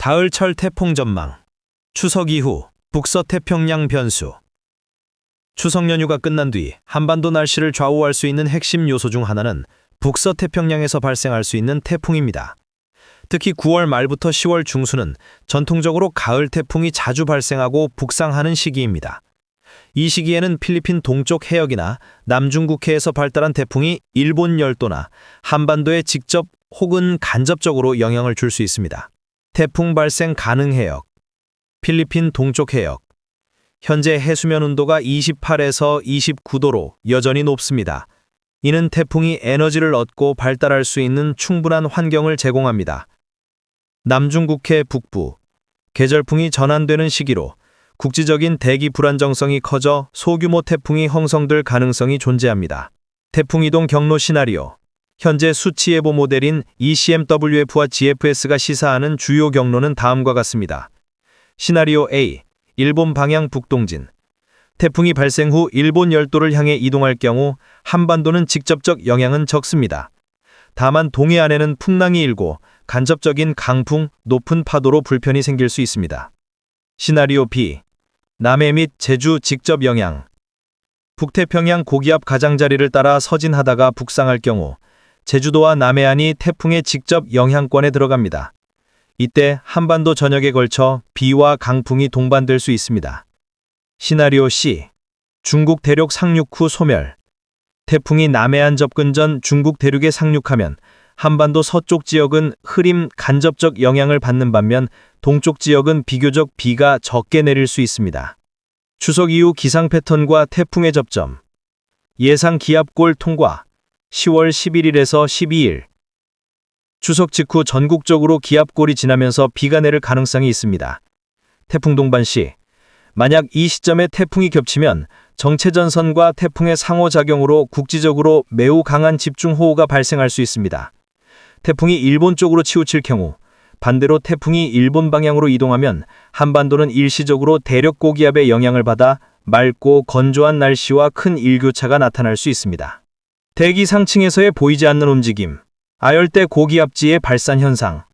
가을철 태풍 전망. 추석 이후 북서태평양 변수. 추석 연휴가 끝난 뒤 한반도 날씨를 좌우할 수 있는 핵심 요소 중 하나는 북서태평양에서 발생할 수 있는 태풍입니다. 특히 9월 말부터 10월 중순은 전통적으로 가을 태풍이 자주 발생하고 북상하는 시기입니다. 이 시기에는 필리핀 동쪽 해역이나 남중국해에서 발달한 태풍이 일본 열도나 한반도에 직접 혹은 간접적으로 영향을 줄 수 있습니다. 태풍 발생 가능 해역. 필리핀 동쪽 해역. 현재 해수면 온도가 28에서 29도로 여전히 높습니다. 이는 태풍이 에너지를 얻고 발달할 수 있는 충분한 환경을 제공합니다. 남중국해 북부. 계절풍이 전환되는 시기로 국지적인 대기 불안정성이 커져 소규모 태풍이 형성될 가능성이 존재합니다. 태풍 이동 경로 시나리오. 현재 수치예보 모델인 ECMWF와 GFS가 시사하는 주요 경로는 다음과 같습니다. 시나리오 A. 일본 방향 북동진. 태풍이 발생 후 일본 열도를 향해 이동할 경우 한반도는 직접적 영향은 적습니다. 다만 동해안에는 풍랑이 일고 간접적인 강풍, 높은 파도로 불편이 생길 수 있습니다. 시나리오 B. 남해 및 제주 직접 영향. 북태평양 고기압 가장자리를 따라 서진하다가 북상할 경우 제주도와 남해안이 태풍의 직접 영향권에 들어갑니다. 이때 한반도 전역에 걸쳐 비와 강풍이 동반될 수 있습니다. 시나리오 C. 중국 대륙 상륙 후 소멸. 태풍이 남해안 접근 전 중국 대륙에 상륙하면 한반도 서쪽 지역은 흐림, 간접적 영향을 받는 반면 동쪽 지역은 비교적 비가 적게 내릴 수 있습니다. 추석 이후 기상 패턴과 태풍의 접점. 예상 기압골 통과. 10월 11일에서 12일. 추석 직후 전국적으로 기압골이 지나면서 비가 내릴 가능성이 있습니다. 태풍 동반 시. 만약 이 시점에 태풍이 겹치면 정체전선과 태풍의 상호작용으로 국지적으로 매우 강한 집중호우가 발생할 수 있습니다. 태풍이 일본 쪽으로 치우칠 경우, 반대로 태풍이 일본 방향으로 이동하면 한반도는 일시적으로 대륙 고기압의 영향을 받아 맑고 건조한 날씨와 큰 일교차가 나타날 수 있습니다. 대기 상층에서의 보이지 않는 움직임. 아열대 고기압지의 발산 현상.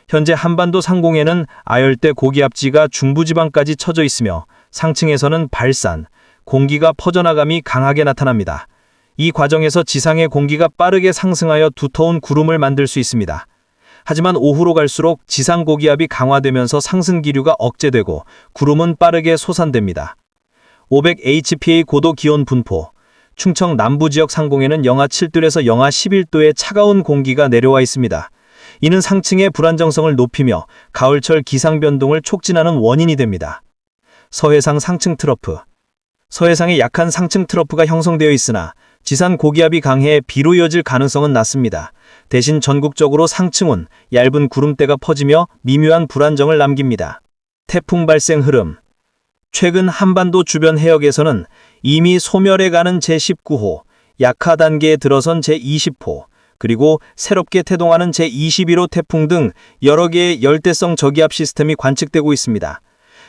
현재 한반도 상공에는 아열대 고기압지가 중부지방까지 처져 있으며 상층에서는 발산, 공기가 퍼져나감이 강하게 나타납니다. 이 과정에서 지상의 공기가 빠르게 상승하여 두터운 구름을 만들 수 있습니다. 하지만 오후로 갈수록 지상 고기압이 강화되면서 상승 기류가 억제되고 구름은 빠르게 솟아납니다. 500 HPA 고도 기온 분포. 충청 남부 지역 상공에는 영하 7도에서 영하 11도의 차가운 공기가 내려와 있습니다. 이는 상층의 불안정성을 높이며 가을철 기상 변동을 촉진하는 원인이 됩니다. 서해상 상층 트러프. 서해상에 약한 상층 트러프가 형성되어 있으나 지상 고기압이 강해 비로 이어질 가능성은 낮습니다. 대신 전국적으로 상층은 얇은 구름대가 퍼지며 미묘한 불안정을 남깁니다. 태풍 발생 흐름. 최근 한반도 주변 해역에서는 이미 소멸해 가는 제19호, 약화 단계에 들어선 제20호, 그리고 새롭게 태동하는 제21호 태풍 등 여러 개의 열대성 저기압 시스템이 관측되고 있습니다.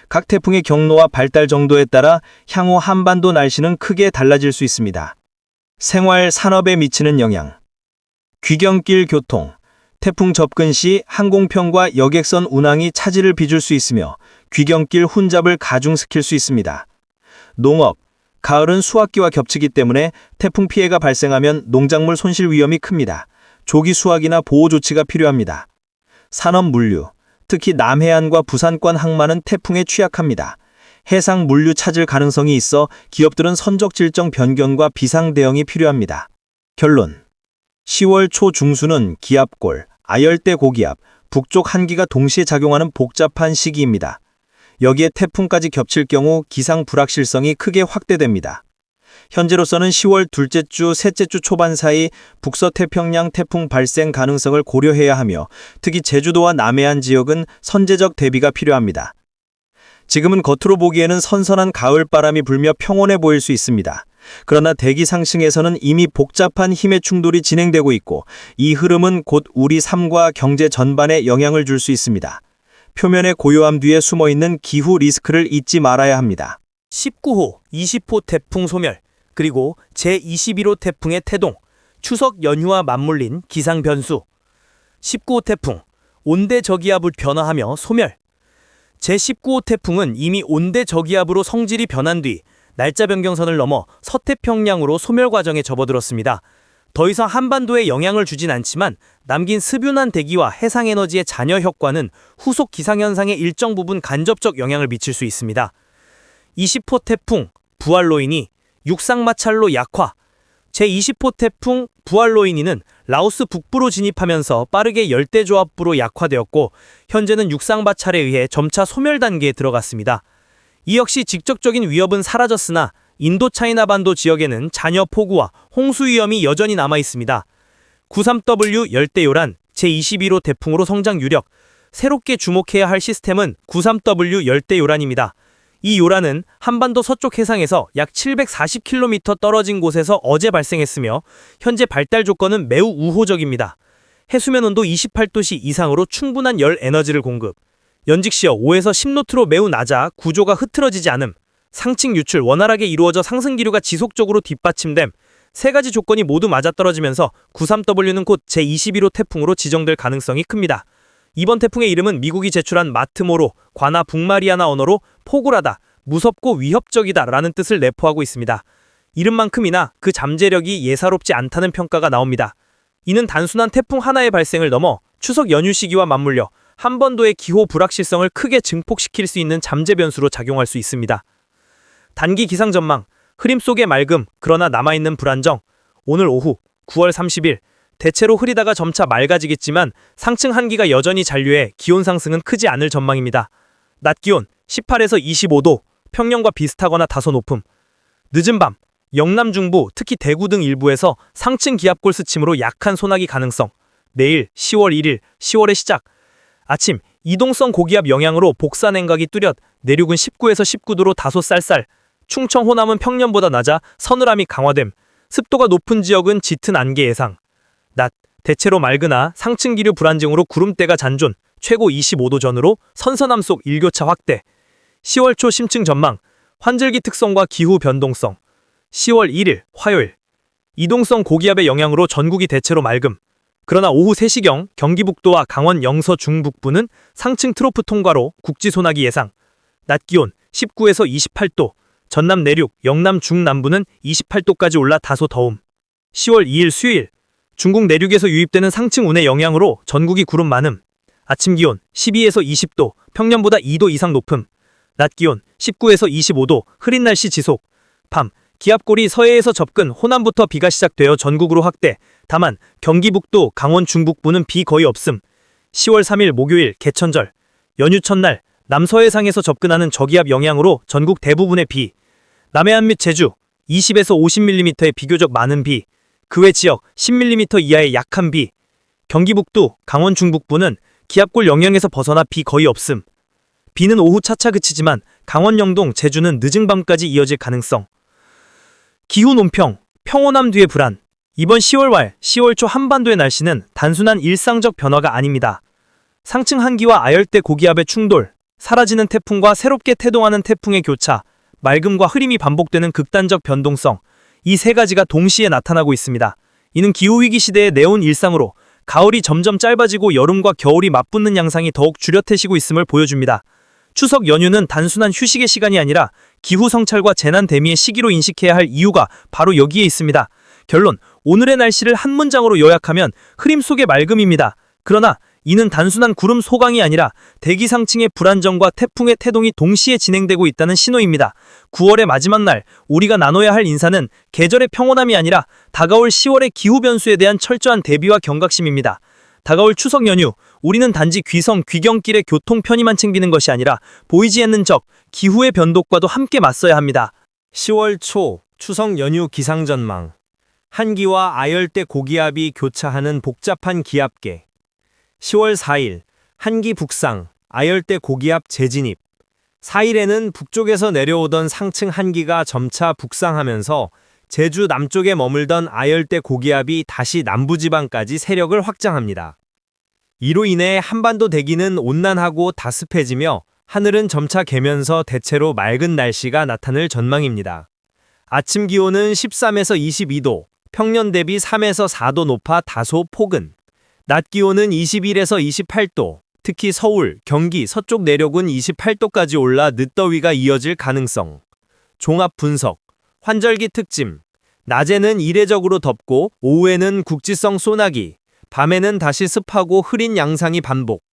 각 태풍의 경로와 발달 정도에 따라 향후 한반도 날씨는 크게 달라질 수 있습니다. 생활 산업에 미치는 영향. 귀경길 교통. 태풍 접근 시 항공편과 여객선 운항이 차질을 빚을 수 있으며 귀경길 혼잡을 가중시킬 수 있습니다. 농업. 가을은 수확기와 겹치기 때문에 태풍 피해가 발생하면 농작물 손실 위험이 큽니다. 조기 수확이나 보호 조치가 필요합니다. 산업 물류. 특히 남해안과 부산권 항만은 태풍에 취약합니다. 해상 물류 차질 가능성이 있어 기업들은 선적 질정 변경과 비상 대응이 필요합니다. 결론. 10월 초 중순은 기압골, 아열대 고기압, 북쪽 한기가 동시에 작용하는 복잡한 시기입니다. 여기에 태풍까지 겹칠 경우 기상 불확실성이 크게 확대됩니다. 현재로서는 10월 둘째 주, 셋째 주 초반 사이 북서태평양 태풍 발생 가능성을 고려해야 하며 특히 제주도와 남해안 지역은 선제적 대비가 필요합니다. 지금은 겉으로 보기에는 선선한 가을바람이 불며 평온해 보일 수 있습니다. 그러나 대기 상층에서는 이미 복잡한 힘의 충돌이 진행되고 있고 이 흐름은 곧 우리 삶과 경제 전반에 영향을 줄 수 있습니다. 표면의 고요함 뒤에 숨어있는 기후 리스크를 잊지 말아야 합니다. 19호, 20호 태풍 소멸, 그리고 제21호 태풍의 태동, 추석 연휴와 맞물린 기상 변수. 19호 태풍, 온대저기압으로 변화하며 소멸. 제19호 태풍은 이미 온대저기압으로 성질이 변한 뒤 날짜 변경선을 넘어 서태평양으로 소멸 과정에 접어들었습니다. 더 이상 한반도에 영향을 주진 않지만 남긴 습윤한 대기와 해상에너지의 잔여 효과는 후속 기상현상에 일정 부분 간접적 영향을 미칠 수 있습니다. 20호 태풍 부알로이니 육상마찰로 약화. 제20호 태풍 부알로이니는 라오스 북부로 진입하면서 빠르게 열대조합부로 약화되었고 현재는 육상마찰에 의해 점차 소멸 단계에 들어갔습니다. 이 역시 직접적인 위협은 사라졌으나 인도차이나반도 지역에는 잔여 폭우와 홍수 위험이 여전히 남아 있습니다. 93W 열대요란 제21호 태풍으로 성장 유력. 새롭게 주목해야 할 시스템은 93W 열대요란입니다. 이 요란은 한반도 서쪽 해상에서 약 740km 떨어진 곳에서 어제 발생했으며 현재 발달 조건은 매우 우호적입니다. 해수면 온도 28도씨 이상으로 충분한 열 에너지를 공급. 연직시어 5에서 10노트로 매우 낮아 구조가 흐트러지지 않음. 상층 유출 원활하게 이루어져 상승 기류가 지속적으로 뒷받침됨. 세 가지 조건이 모두 맞아떨어지면서 93W는 곧 제21호 태풍으로 지정될 가능성이 큽니다. 이번 태풍의 이름은 미국이 제출한 마트모로, 관아 북마리아나 언어로 포굴하다, 무섭고 위협적이다 라는 뜻을 내포하고 있습니다. 이름만큼이나 그 잠재력이 예사롭지 않다는 평가가 나옵니다. 이는 단순한 태풍 하나의 발생을 넘어 추석 연휴 시기와 맞물려 한반도의 기후 불확실성을 크게 증폭시킬 수 있는 잠재 변수로 작용할 수 있습니다. 단기 기상 전망, 흐림 속의 맑음, 그러나 남아있는 불안정. 오늘 오후 9월 30일 대체로 흐리다가 점차 맑아지겠지만 상층 한기가 여전히 잔류해 기온 상승은 크지 않을 전망입니다. 낮 기온 18에서 25도, 평년과 비슷하거나 다소 높음. 늦은 밤, 영남 중부, 특히 대구 등 일부에서 상층 기압골 스침으로 약한 소나기 가능성. 내일 10월 1일, 10월의 시작. 아침, 이동성 고기압 영향으로 복사 냉각이 뚜렷, 내륙은 19에서 19도로 다소 쌀쌀. 충청 호남은 평년보다 낮아 서늘함이 강화됨. 습도가 높은 지역은 짙은 안개 예상. 낮, 대체로 맑으나 상층 기류 불안정으로 구름대가 잔존, 최고 25도 전후로 선선함 속 일교차 확대. 10월 초 심층 전망, 환절기 특성과 기후 변동성. 10월 1일 화요일, 이동성 고기압의 영향으로 전국이 대체로 맑음. 그러나 오후 3시경 경기북도와 강원 영서 중북부는 상층 트로프 통과로 국지소나기 예상. 낮 기온 19에서 28도, 전남 내륙, 영남 중남부는 28도까지 올라 다소 더움. 10월 2일 수요일, 중국 내륙에서 유입되는 상층 운의 영향으로 전국이 구름 많음. 아침 기온 12에서 20도, 평년보다 2도 이상 높음. 낮 기온 19에서 25도, 흐린 날씨 지속. 밤, 기압골이 서해에서 접근, 호남부터 비가 시작되어 전국으로 확대. 다만 경기북도, 강원 중북부는 비 거의 없음. 10월 3일 목요일 개천절, 연휴 첫날 남서해상에서 접근하는 저기압 영향으로 전국 대부분의 비. 남해안 및 제주 20에서 50mm의 비교적 많은 비. 그 외 지역 10mm 이하의 약한 비. 경기북도, 강원 중북부는 기압골 영향에서 벗어나 비 거의 없음. 비는 오후 차차 그치지만 강원 영동, 제주는 늦은 밤까지 이어질 가능성. 기후 논평, 평온함 뒤의 불안. 이번 10월 말, 10월 초 한반도의 날씨는 단순한 일상적 변화가 아닙니다. 상층 한기와 아열대 고기압의 충돌, 사라지는 태풍과 새롭게 태동하는 태풍의 교차, 맑음과 흐림이 반복되는 극단적 변동성, 이 세 가지가 동시에 나타나고 있습니다. 이는 기후위기 시대의 내온 일상으로 가을이 점점 짧아지고 여름과 겨울이 맞붙는 양상이 더욱 뚜렷해지고 있음을 보여줍니다. 추석 연휴는 단순한 휴식의 시간이 아니라 기후 성찰과 재난 대미의 시기로 인식해야 할 이유가 바로 여기에 있습니다. 결론, 오늘의 날씨를 한 문장으로 요약하면 흐림 속의 맑음입니다. 그러나 이는 단순한 구름 소강이 아니라 대기 상층의 불안정과 태풍의 태동이 동시에 진행되고 있다는 신호입니다. 9월의 마지막 날, 우리가 나눠야 할 인사는 계절의 평온함이 아니라 다가올 10월의 기후 변수에 대한 철저한 대비와 경각심입니다. 다가올 추석 연휴, 우리는 단지 귀성, 귀경길의 교통 편의만 챙기는 것이 아니라 보이지 않는 적, 기후의 변동과도 함께 맞서야 합니다. 10월 초 추석 연휴 기상 전망. 한기와 아열대 고기압이 교차하는 복잡한 기압계. 10월 4일 한기 북상, 아열대 고기압 재진입. 4일에는 북쪽에서 내려오던 상층 한기가 점차 북상하면서 제주 남쪽에 머물던 아열대 고기압이 다시 남부지방까지 세력을 확장합니다. 이로 인해 한반도 대기는 온난하고 다습해지며 하늘은 점차 개면서 대체로 맑은 날씨가 나타날 전망입니다. 아침 기온은 13에서 22도, 평년 대비 3에서 4도 높아 다소 폭은. 낮 기온은 21에서 28도, 특히 서울, 경기, 서쪽 내륙은 28도까지 올라 늦더위가 이어질 가능성. 종합 분석, 환절기 특징. 낮에는 이례적으로 덥고 오후에는 국지성 소나기, 밤에는 다시 습하고 흐린 양상이 반복.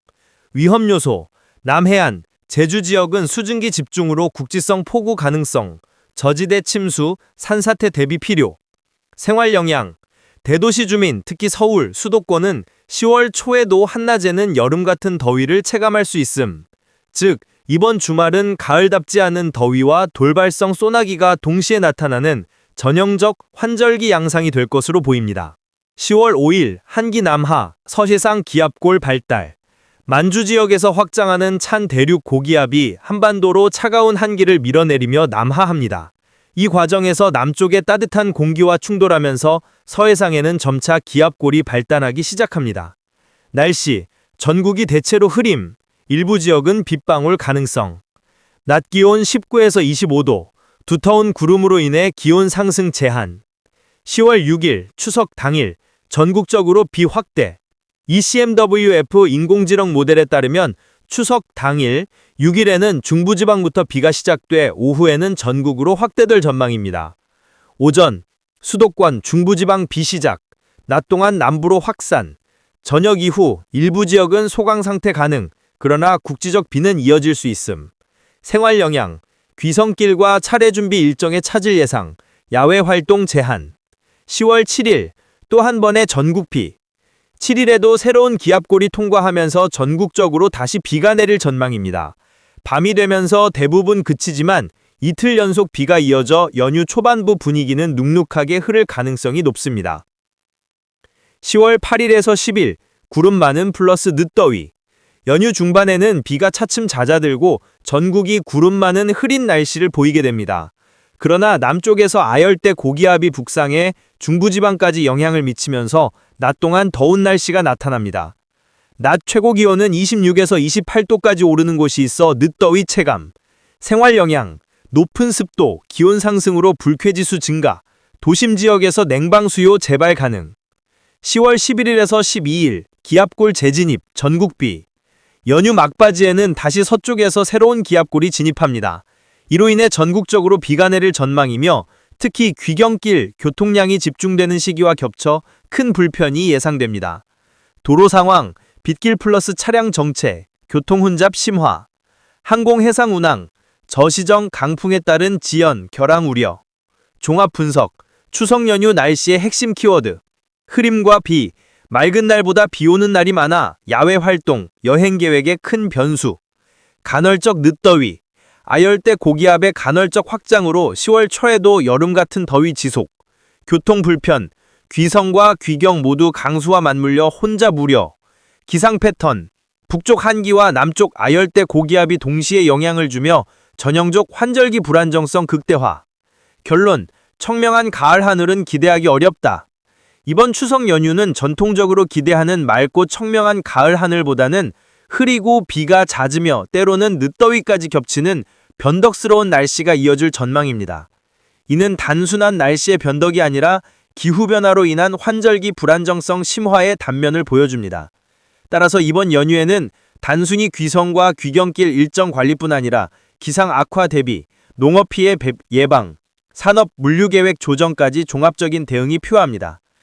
위험 요소, 남해안, 제주 지역은 수증기 집중으로 국지성 폭우 가능성, 저지대 침수, 산사태 대비 필요. 생활 영향, 대도시 주민, 특히 서울, 수도권은 10월 초에도 한낮에는 여름 같은 더위를 체감할 수 있음. 즉, 이번 주말은 가을답지 않은 더위와 돌발성 소나기가 동시에 나타나는 전형적 환절기 양상이 될 것으로 보입니다. 10월 5일 한기 남하, 서해상 기압골 발달. 만주 지역에서 확장하는 찬 대륙 고기압이 한반도로 차가운 한기를 밀어내리며 남하합니다. 이 과정에서 남쪽의 따뜻한 공기와 충돌하면서 서해상에는 점차 기압골이 발달하기 시작합니다. 날씨, 전국이 대체로 흐림, 일부 지역은 빗방울 가능성. 낮 기온 19에서 25도, 두터운 구름으로 인해 기온 상승 제한. 10월 6일 추석 당일 전국적으로 비 확대. ECMWF 인공지능 모델에 따르면 추석 당일 6일에는 중부지방부터 비가 시작돼 오후에는 전국으로 확대될 전망입니다. 오전 수도권 중부지방 비 시작, 낮 동안 남부로 확산, 저녁 이후 일부 지역은 소강 상태 가능, 그러나 국지적 비는 이어질 수 있음. 생활 영향, 귀성길과 차례 준비 일정에 차질 예상, 야외 활동 제한. 10월 7일 또 한 번의 전국 비. 7일에도 새로운 기압골이 통과하면서 전국적으로 다시 비가 내릴 전망입니다. 밤이 되면서 대부분 그치지만 이틀 연속 비가 이어져 연휴 초반부 분위기는 눅눅하게 흐를 가능성이 높습니다. 10월 8일에서 10일 구름 많은 플러스 늦더위. 연휴 중반에는 비가 차츰 잦아들고 전국이 구름 많은 흐린 날씨를 보이게 됩니다. 그러나 남쪽에서 아열대 고기압이 북상해 중부지방까지 영향을 미치면서 낮 동안 더운 날씨가 나타납니다. 낮 최고 기온은 26에서 28도까지 오르는 곳이 있어 늦더위 체감. 생활 영향, 높은 습도, 기온 상승으로 불쾌지수 증가, 도심 지역에서 냉방 수요 재발 가능. 10월 11일에서 12일 기압골 재진입, 전국비. 연휴 막바지에는 다시 서쪽에서 새로운 기압골이 진입합니다. 이로 인해 전국적으로 비가 내릴 전망이며 특히 귀경길, 교통량이 집중되는 시기와 겹쳐 큰 불편이 예상됩니다. 도로 상황, 빗길 플러스 차량 정체, 교통 혼잡 심화, 항공 해상 운항, 저시정 강풍에 따른 지연, 결항 우려. 종합 분석, 추석 연휴 날씨의 핵심 키워드. 흐림과 비, 맑은 날보다 비 오는 날이 많아 야외 활동, 여행 계획에 큰 변수. 간헐적 늦더위, 아열대 고기압의 간헐적 확장으로 10월 초에도 여름 같은 더위 지속. 교통 불편, 귀성과 귀경 모두 강수와 맞물려 혼잡 우려. 기상 패턴, 북쪽 한기와 남쪽 아열대 고기압이 동시에 영향을 주며 전형적 환절기 불안정성 극대화. 결론, 청명한 가을 하늘은 기대하기 어렵다. 이번 추석 연휴는 전통적으로 기대하는 맑고 청명한 가을 하늘보다는 흐리고 비가 잦으며 때로는 늦더위까지 겹치는 변덕스러운 날씨가 이어질 전망입니다. 이는 단순한 날씨의 변덕이 아니라 기후변화로 인한 환절기 불안정성 심화의 단면을 보여줍니다. 따라서 이번 연휴에는 단순히 귀성과 귀경길 일정 관리뿐 아니라 기상 악화 대비, 농업 피해 예방, 산업 물류 계획 조정까지 종합적인 대응이 필요합니다.